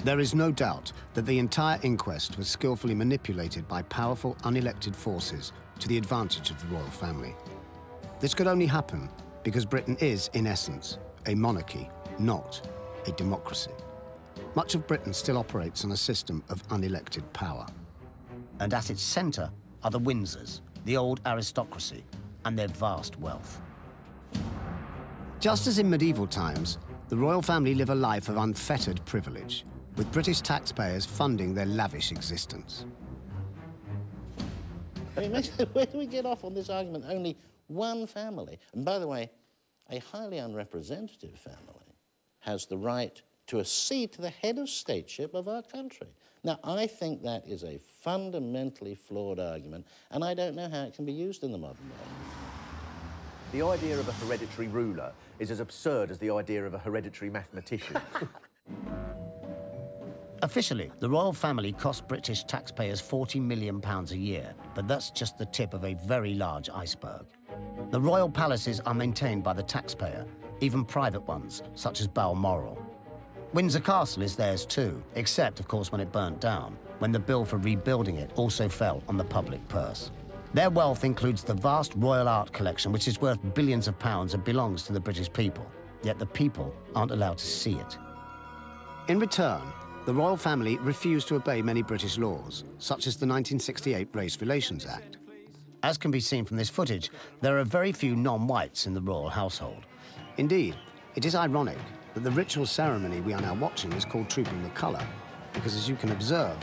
There is no doubt that the entire inquest was skillfully manipulated by powerful, unelected forces to the advantage of the royal family. This could only happen because Britain is, in essence, a monarchy, not a democracy. Much of Britain still operates on a system of unelected power. And at its centre are the Windsors, the old aristocracy, and their vast wealth. Just as in medieval times, the royal family live a life of unfettered privilege, with British taxpayers funding their lavish existence. I mean, where do we get off on this argument? Only one family, and by the way, a highly unrepresentative family, has the right to a seat to the head of stateship of our country. Now, I think that is a fundamentally flawed argument, and I don't know how it can be used in the modern world. The idea of a hereditary ruler is as absurd as the idea of a hereditary mathematician. Officially, the royal family cost British taxpayers £40 million a year, but that's just the tip of a very large iceberg. The royal palaces are maintained by the taxpayer, even private ones, such as Balmoral. Windsor Castle is theirs too, except, of course, when it burnt down, when the bill for rebuilding it also fell on the public purse. Their wealth includes the vast royal art collection, which is worth billions of pounds and belongs to the British people, yet the people aren't allowed to see it. In return, the royal family refused to obey many British laws, such as the 1968 Race Relations Act. As can be seen from this footage, there are very few non-whites in the royal household. Indeed, it is ironic that the ritual ceremony we are now watching is called Trooping the Colour, because as you can observe,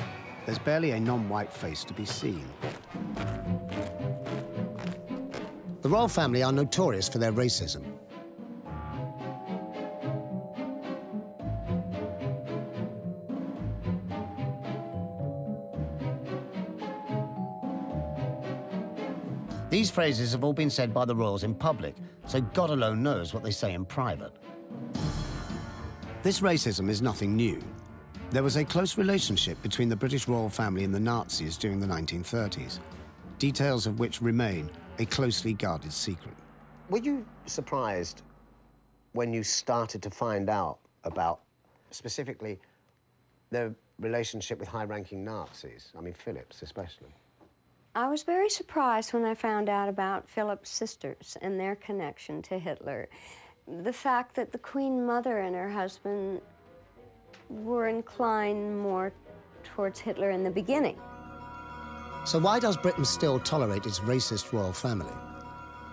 there's barely a non-white face to be seen. The royal family are notorious for their racism. These phrases have all been said by the royals in public, so God alone knows what they say in private. This racism is nothing new. There was a close relationship between the British royal family and the Nazis during the 1930s, details of which remain a closely guarded secret. Were you surprised when you started to find out about, specifically, their relationship with high-ranking Nazis? I mean, Philip's especially. I was very surprised when I found out about Philip's sisters and their connection to Hitler. The fact that the Queen Mother and her husband were inclined more towards Hitler in the beginning. So why does Britain still tolerate its racist royal family?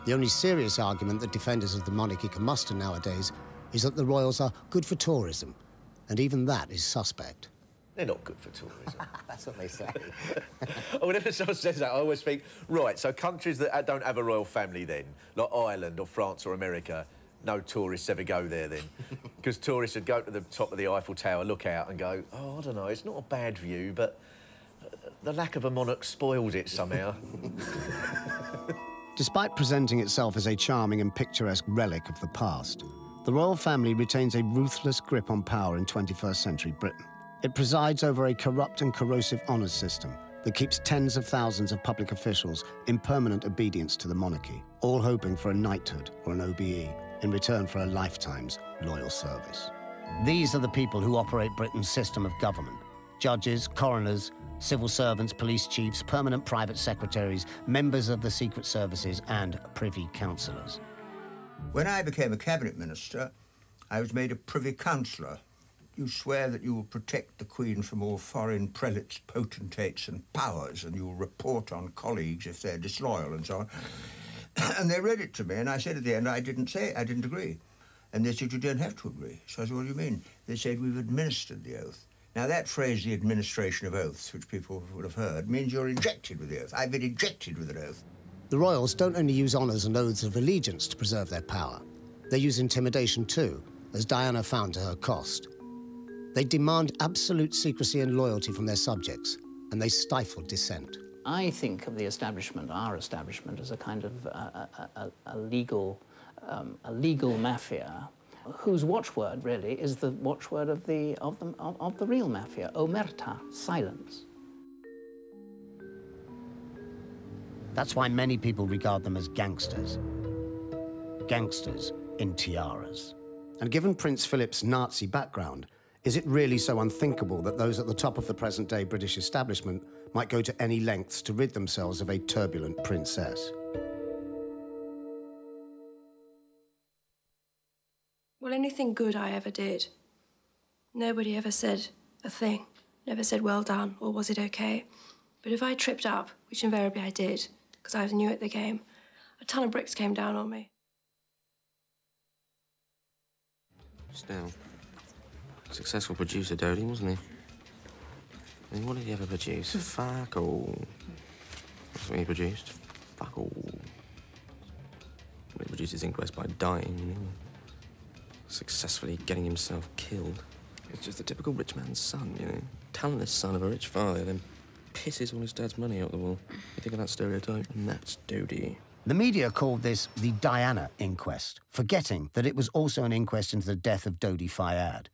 The only serious argument that defenders of the monarchy can muster nowadays is that the royals are good for tourism, and even that is suspect. They're not good for tourism. That's what they say. Whenever someone says that, I always think, right, so countries that don't have a royal family then, like Ireland or France or America, no tourists ever go there then. Because tourists would go to the top of the Eiffel Tower, look out and go, oh, I don't know, it's not a bad view, but the lack of a monarch spoils it somehow. Despite presenting itself as a charming and picturesque relic of the past, the royal family retains a ruthless grip on power in 21st century Britain. It presides over a corrupt and corrosive honours system that keeps tens of thousands of public officials in permanent obedience to the monarchy, all hoping for a knighthood or an OBE in return for a lifetime's loyal service. These are the people who operate Britain's system of government. Judges, coroners, civil servants, police chiefs, permanent private secretaries, members of the secret services, and privy councillors. When I became a cabinet minister, I was made a privy councillor. You swear that you will protect the Queen from all foreign prelates, potentates and powers, and you will report on colleagues if they're disloyal and so on. And they read it to me, and I said at the end, I didn't agree. And they said, you don't have to agree. So I said, what do you mean? They said, we've administered the oath. Now, that phrase, the administration of oaths, which people would have heard, means you're injected with the oath. I've been injected with an oath. The royals don't only use honours and oaths of allegiance to preserve their power. They use intimidation too, as Diana found to her cost. They demand absolute secrecy and loyalty from their subjects, and they stifle dissent. I think of the establishment, our establishment, as a kind of a legal mafia, whose watchword really is the watchword of the real mafia: omerta, silence. That's why many people regard them as gangsters. Gangsters in tiaras. And given Prince Philip's Nazi background, Is it really so unthinkable that those at the top of the present-day British establishment might go to any lengths to rid themselves of a turbulent princess? Well, anything good I ever did, nobody ever said a thing. Never said well done or was it okay. But if I tripped up, which invariably I did, because I was new at the game, a ton of bricks came down on me. Still, successful producer, Dodie, wasn't he? I mean, what did he ever produce? Fuck all. That's what he produced. Fuck all. He produced his inquest by dying, you know? Successfully getting himself killed. It's just the typical rich man's son, you know? Talentless son of a rich father, then pisses all his dad's money out the wall. You think of that stereotype? And that's Dodie. The media called this the Diana inquest, forgetting that it was also an inquest into the death of Dodi Fayed.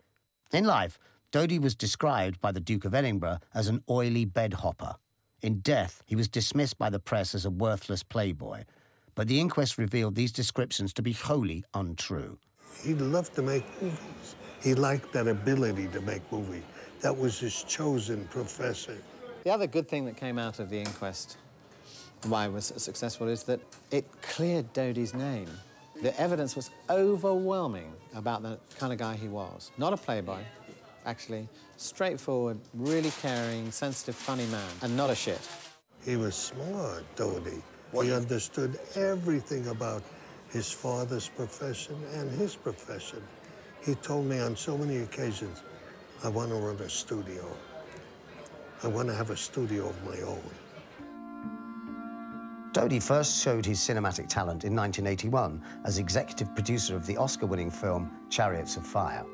In life, Dodi was described by the Duke of Edinburgh as an oily bedhopper. In death, he was dismissed by the press as a worthless playboy. But the inquest revealed these descriptions to be wholly untrue. He loved to make movies. He liked that ability to make movies. That was his chosen profession. The other good thing that came out of the inquest, why it was so successful, is that it cleared Dodi's name. The evidence was overwhelming about the kind of guy he was. Not a playboy, actually. Straightforward, really caring, sensitive, funny man, and not a shit. He was smart, Dodi. He understood everything about his father's profession and his profession. He told me on so many occasions, I want to run a studio. I want to have a studio of my own. Dodi first showed his cinematic talent in 1981 as executive producer of the Oscar-winning film Chariots of Fire.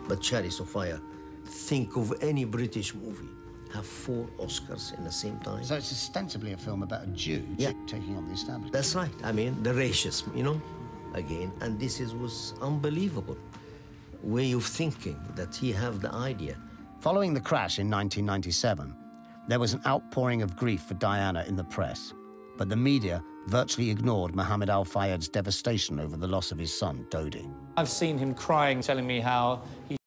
But Chariots of Fire, think of any British movie, have 4 Oscars in the same time. So it's ostensibly a film about a Jew taking on the establishment. That's right. I mean, the racism, you know, again. And this was unbelievable way of thinking that he had the idea. Following the crash in 1997, there was an outpouring of grief for Diana in the press. But the media virtually ignored Mohammed Al Fayed's devastation over the loss of his son, Dodi. I've seen him crying, telling me how he